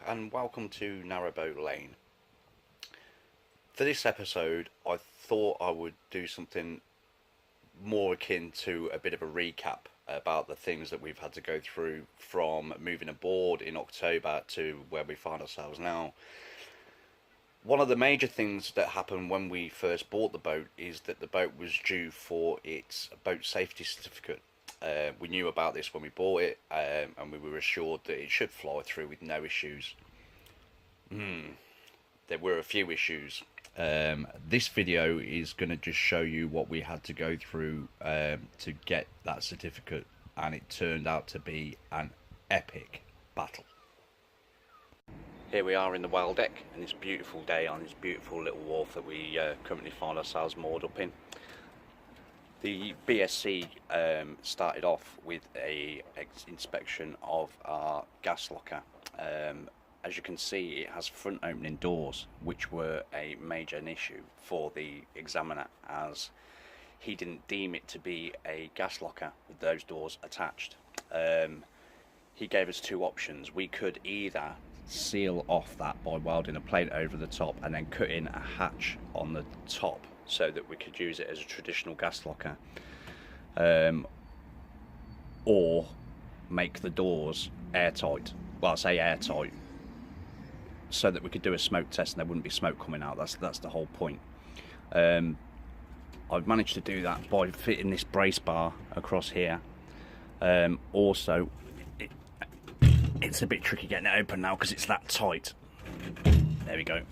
Hello and welcome to Narrowboat Lane. For this episode I thought I would do something more akin to a bit of a recap about the things that we've had to go through from moving aboard in October to where we find ourselves now. One of the major things that happened when we first bought the boat is that the boat was due for its boat safety certificate. We knew about this when we bought it, and we were assured that it should fly through with no issues. There were a few issues. This video is going to just show you what we had to go through to get that certificate, and it turned out to be an epic battle. Here we are in the whale deck, and it's a beautiful day on this beautiful little wharf that we currently find ourselves moored up in. The BSC started off with a inspection of our gas locker. As you can see, it has front opening doors, which were a major issue for the examiner, as he didn't deem it to be a gas locker with those doors attached. He gave us two options. We could either seal off that by welding a plate over the top and then cut in a hatch on the top so that we could use it as a traditional gas locker, or make the doors airtight. Well, I say airtight so that we could do a smoke test and there wouldn't be smoke coming out. That's the whole point. I've managed to do that by fitting this brace bar across here. Also, it's a bit tricky getting it open now because it's that tight. There we go.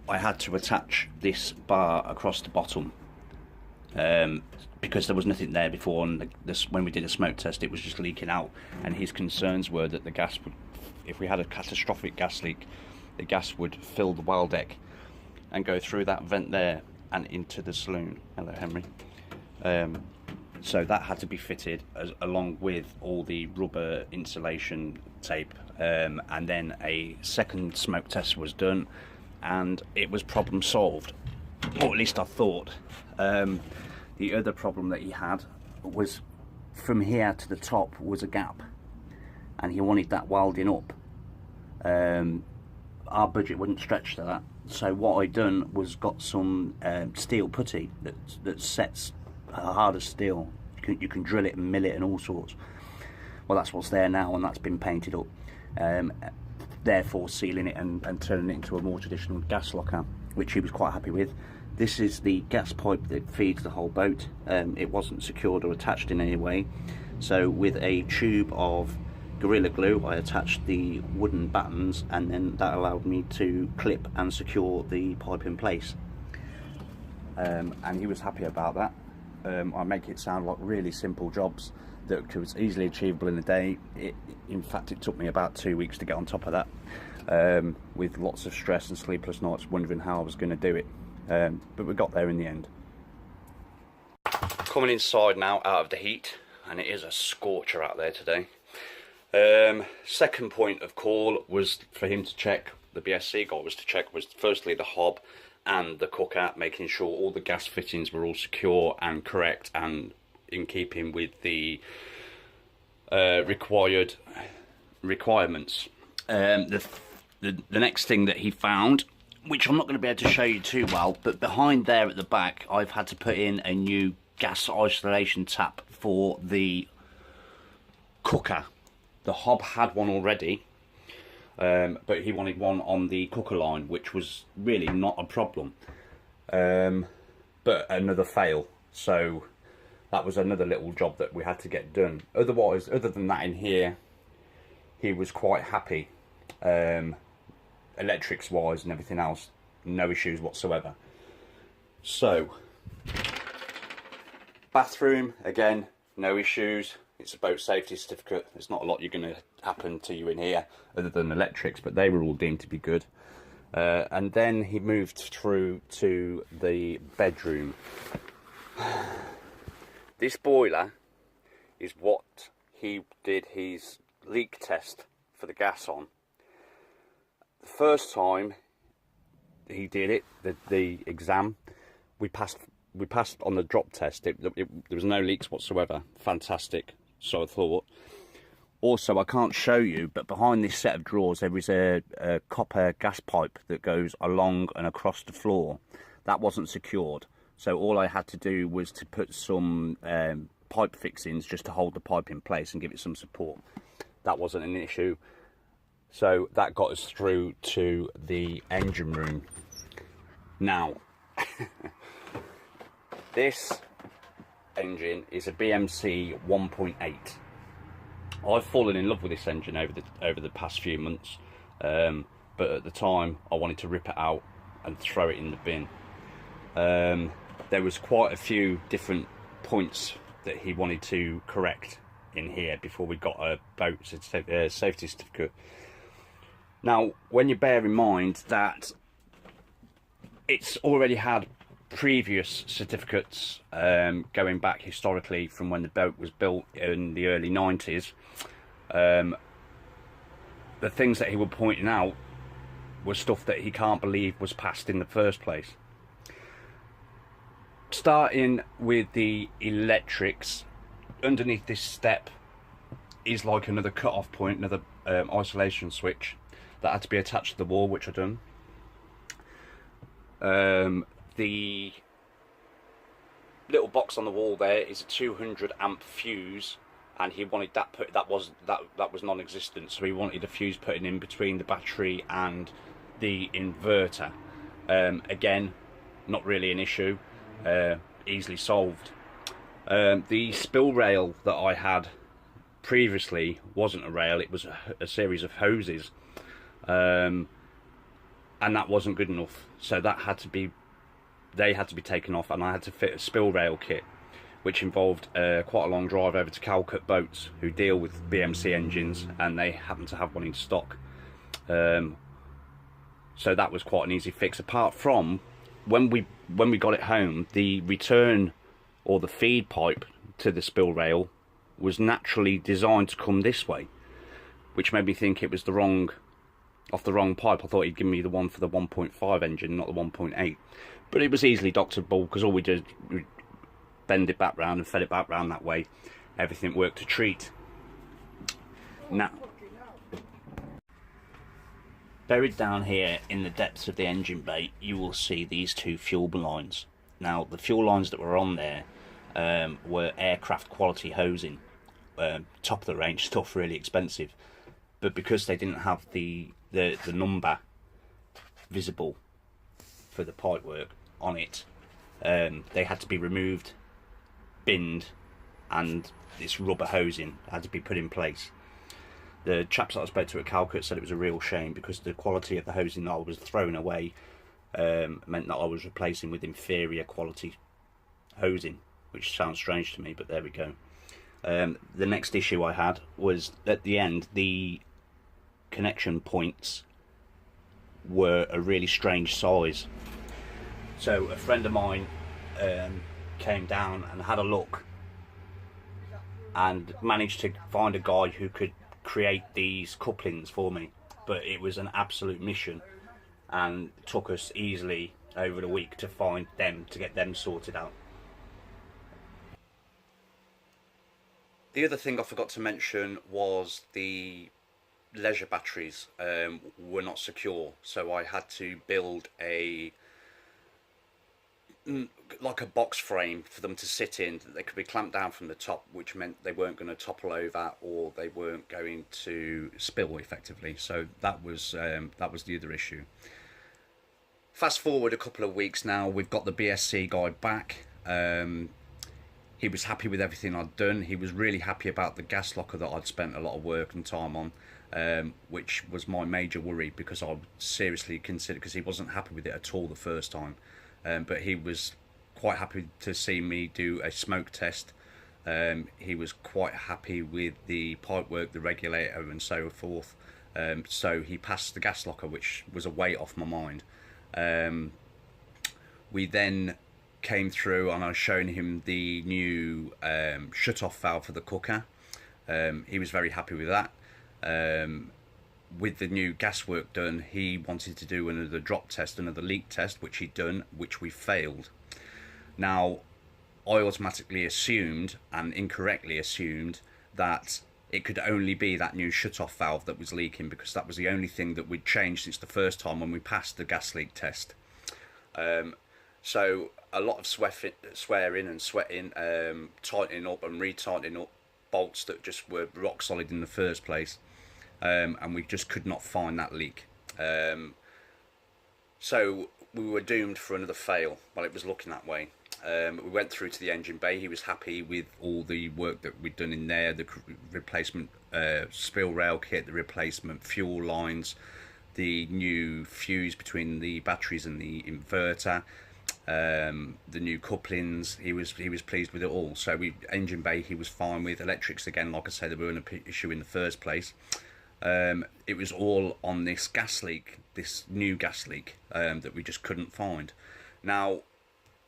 I had to attach this bar across the bottom because there was nothing there before, and when we did a smoke test it was just leaking out, and his concerns were that the gas would, if we had a catastrophic gas leak, the gas would fill the whale deck and go through that vent there and into the saloon. Hello, Henry. So that had to be fitted along with all the rubber insulation tape, and then a second smoke test was done, and it was problem solved, or at least I thought. The other problem that he had was from here to the top was a gap, and he wanted that welding up. Our budget wouldn't stretch to that, so what I done was got some steel putty that sets hard as steel. You can drill it and mill it and all sorts. Well, that's what's there now, and that's been painted up, therefore sealing it and turning it into a more traditional gas locker, which he was quite happy with. This is the gas pipe that feeds the whole boat. It wasn't secured or attached in any way, so with a tube of Gorilla Glue I attached the wooden battens, and then that allowed me to clip and secure the pipe in place, and he was happy about that. I make it sound like really simple jobs that was easily achievable in a day. In fact, it took me about 2 weeks to get on top of that, with lots of stress and sleepless nights wondering how I was going to do it, but we got there in the end. Coming inside now out of the heat, and it is a scorcher out there today. Second point of call was for him to check, the BSC guy was to check, was firstly the hob and the cooker, making sure all the gas fittings were all secure and correct and in keeping with the requirements. The next thing that he found, which I'm not going to be able to show you too well, but behind there at the back I've had to put in a new gas isolation tap for the cooker. The hob had one already, but he wanted one on the cooker line, which was really not a problem, but another fail. So that was another little job that we had to get done. Otherwise, other than that, in here he was quite happy, electrics wise and everything else, no issues whatsoever. So bathroom, again, no issues. It's a boat safety certificate. There's not a lot you're going to happen to you in here other than electrics, but they were all deemed to be good. And then he moved through to the bedroom. This boiler is what he did his leak test for the gas on. The first time he did it, the exam, we passed on the drop test. There was no leaks whatsoever. Fantastic. So I thought. Also, I can't show you, but behind this set of drawers there is a copper gas pipe that goes along and across the floor. That wasn't secured, so all I had to do was to put some pipe fixings just to hold the pipe in place and give it some support. That wasn't an issue, so that got us through to the engine room. Now, this engine is a BMC 1.8. I've fallen in love with this engine over the past few months, but at the time I wanted to rip it out and throw it in the bin. There was quite a few different points that he wanted to correct in here before we got a boat safety certificate. Now, when you bear in mind that it's already had previous certificates going back historically from when the boat was built in the early 90s, the things that he was pointing out were stuff that he can't believe was passed in the first place. Starting with the electrics, underneath this step is like another cut-off point, another isolation switch that had to be attached to the wall, which I've done. The little box on the wall there is a 200 amp fuse, and he wanted that put that was non-existent, so he wanted a fuse put in between the battery and the inverter. Again, not really an issue, easily solved. The spill rail that I had previously wasn't a rail, it was a series of hoses, and that wasn't good enough, so that had to be taken off, and I had to fit a spill rail kit, which involved quite a long drive over to Calcut Boats, who deal with BMC engines, and they happen to have one in stock. So that was quite an easy fix, apart from when we got it home, the return or the feed pipe to the spill rail was naturally designed to come this way, which made me think it was the wrong pipe. I thought he'd give me the one for the 1.5 engine, not the 1.8. But it was easily doctorable, because all we did was bend it back round and fed it back round that way. Everything worked a treat. Now, buried down here in the depths of the engine bay, you will see these two fuel lines. Now, the fuel lines that were on there were aircraft quality hosing, top of the range stuff, really expensive. But because they didn't have the number visible for the pipe work on it, they had to be removed, binned, and this rubber hosing had to be put in place. The chaps that I spoke to at Calcut said it was a real shame, because the quality of the hosing that I was throwing away meant that I was replacing with inferior quality hosing, which sounds strange to me, but there we go. The next issue I had was at the end, the connection points were a really strange size. So a friend of mine came down and had a look and managed to find a guy who could create these couplings for me, but it was an absolute mission, and it took us easily over the week to find them, to get them sorted out. The other thing I forgot to mention was the leisure batteries were not secure, so I had to build like a box frame for them to sit in. They could be clamped down from the top, which meant they weren't going to topple over, or they weren't going to spill effectively. So that was the other issue. Fast forward a couple of weeks now, we've got the BSC guy back. He was happy with everything I'd done. He was really happy about the gas locker that I'd spent a lot of work and time on, which was my major worry, because I seriously considered, because he wasn't happy with it at all the first time. But he was quite happy to see me do a smoke test. He was quite happy with the pipework, the regulator and so forth. So he passed the gas locker, which was a weight off my mind. We then came through and I was showing him the new shut-off valve for the cooker. He was very happy with that. With the new gas work done, he wanted to do another drop test, another leak test, which he'd done, which we failed. Now, I automatically assumed, and incorrectly assumed, that it could only be that new shut-off valve that was leaking, because that was the only thing that we'd changed since the first time when we passed the gas leak test. So a lot of swearing and sweating, tightening up and retightening up bolts that just were rock solid in the first place, and we just could not find that leak. So we were doomed for another fail. Well, it was looking that way. We went through to the engine bay. He was happy with all the work that we'd done in there, the replacement spill rail kit, the replacement fuel lines, the new fuse between the batteries and the inverter, the new couplings. He was pleased with it all. So engine bay he was fine with. Electrics, again, like I said, there weren't an issue in the first place. It was all on this gas leak, this new gas leak, that we just couldn't find. Now,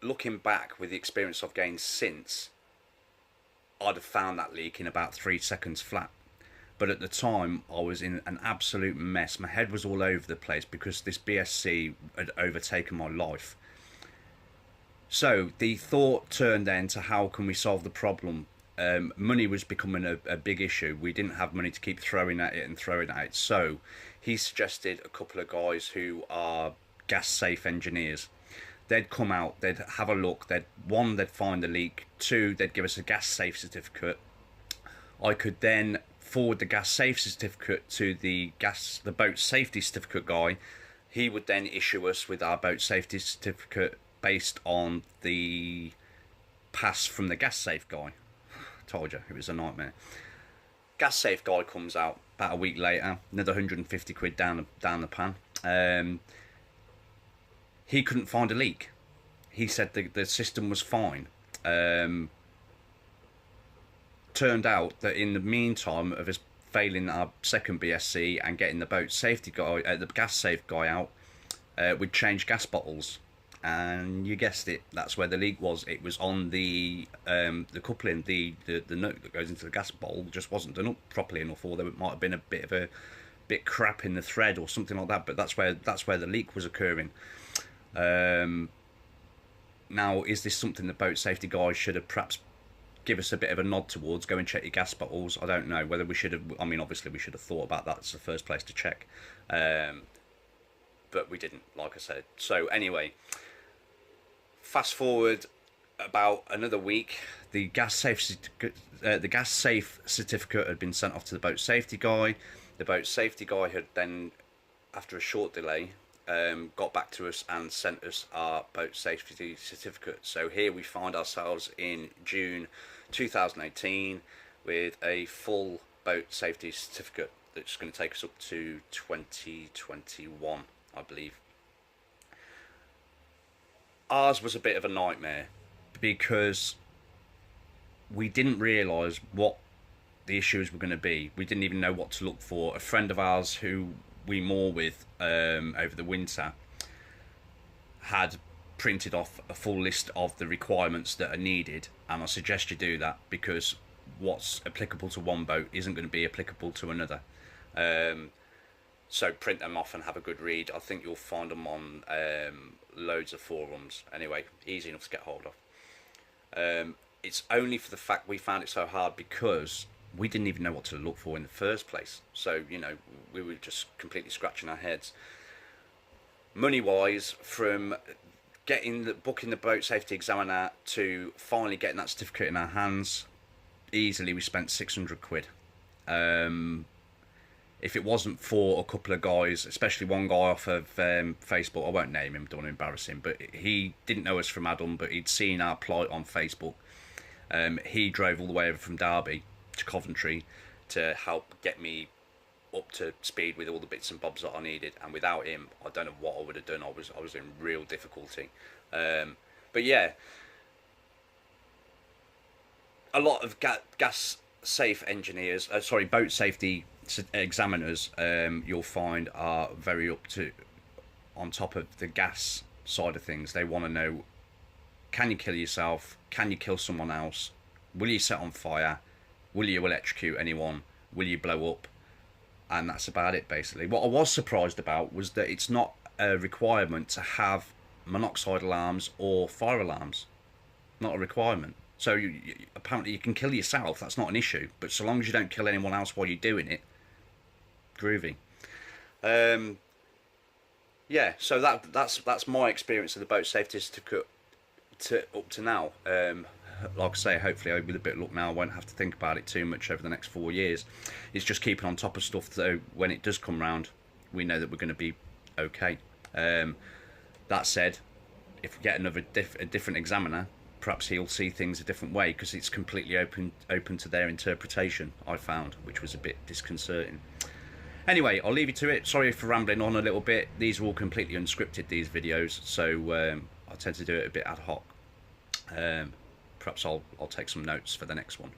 looking back with the experience I've gained since, I'd have found that leak in about 3 seconds flat. But at the time, I was in an absolute mess. My head was all over the place because this BSC had overtaken my life. So the thought turned then to, how can we solve the problem? Money was becoming a big issue. We didn't have money to keep throwing at it and throwing at it. So he suggested a couple of guys who are gas safe engineers. They'd come out, they'd have a look, they'd find the leak, 2, they'd give us a gas safe certificate. I could then forward the gas safe certificate to the boat safety certificate guy. He would then issue us with our boat safety certificate based on the pass from the gas safe guy. Told you, it was a nightmare. Gas safe guy comes out about a week later, another 150 quid down the pan. He couldn't find a leak. He said the system was fine. Turned out that in the meantime of us failing our second BSC and getting the boat safety guy, the gas safe guy out, we'd changed gas bottles, and you guessed it, that's where the leak was. It was on the coupling, the nut that goes into the gas bottle just wasn't done up properly enough, or there might have been a bit crap in the thread or something like that. But that's where the leak was occurring. Now, is this something the boat safety guys should have perhaps give us a bit of a nod towards? Go and check your gas bottles. I don't know whether we should have. I mean, obviously we should have thought about that as the first place to check, but we didn't, like I said. So anyway, fast forward about another week, the gas safe certificate had been sent off to the boat safety guy. The boat safety guy had then, after a short delay, got back to us and sent us our boat safety certificate. So here we find ourselves in June 2018 with a full boat safety certificate that's going to take us up to 2021, I believe. Ours was a bit of a nightmare because we didn't realise what the issues were going to be. We didn't even know what to look for. A friend of ours who we moor with over the winter had printed off a full list of the requirements that are needed, and I suggest you do that, because what's applicable to one boat isn't going to be applicable to another. So print them off and have a good read. I think you'll find them on loads of forums. Anyway, easy enough to get hold of. It's only for the fact we found it so hard because we didn't even know what to look for in the first place. So, you know, we were just completely scratching our heads. Money-wise, from booking the boat safety examiner to finally getting that certificate in our hands, easily we spent 600 quid. If it wasn't for a couple of guys, especially one guy off of Facebook, I won't name him, don't want to embarrass him, but he didn't know us from Adam, but he'd seen our plight on Facebook. He drove all the way over from Derby to Coventry to help get me up to speed with all the bits and bobs that I needed, and without him I don't know what I would have done. I was in real difficulty. But yeah, a lot of gas safe engineers, boat safety examiners, you'll find are very on top of the gas side of things. They want to know, can you kill yourself? Can you kill someone else? Will you set on fire? Will you electrocute anyone? Will you blow up? And that's about it, basically. What I was surprised about was that it's not a requirement to have monoxide alarms or fire alarms. Not a requirement. So apparently you can kill yourself. That's not an issue. But so long as you don't kill anyone else while you're doing it, groovy. Yeah. So that's my experience of the boat safety certificate up to now. Like I say, hopefully with a bit of luck now, I won't have to think about it too much over the next 4 years. It's just keeping on top of stuff, though. When it does come round, we know that we're going to be okay. That said, if we get a different examiner, perhaps he'll see things a different way, because it's completely open to their interpretation, I found, which was a bit disconcerting. Anyway, I'll leave you to it. Sorry for rambling on a little bit. These are all completely unscripted, these videos, so I tend to do it a bit ad hoc. Perhaps I'll take some notes for the next one.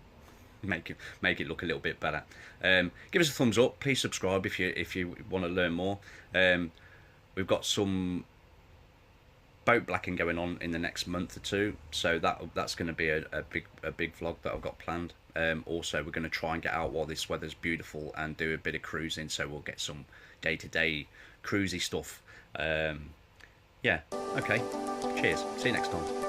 Make it look a little bit better. Give us a thumbs up. Please subscribe if you want to learn more. We've got some boat blacking going on in the next month or two, so that's going to be a big vlog that I've got planned. Also, we're going to try and get out while this weather's beautiful and do a bit of cruising, so we'll get some day-to-day cruisy stuff. Yeah. Okay. Cheers. See you next time.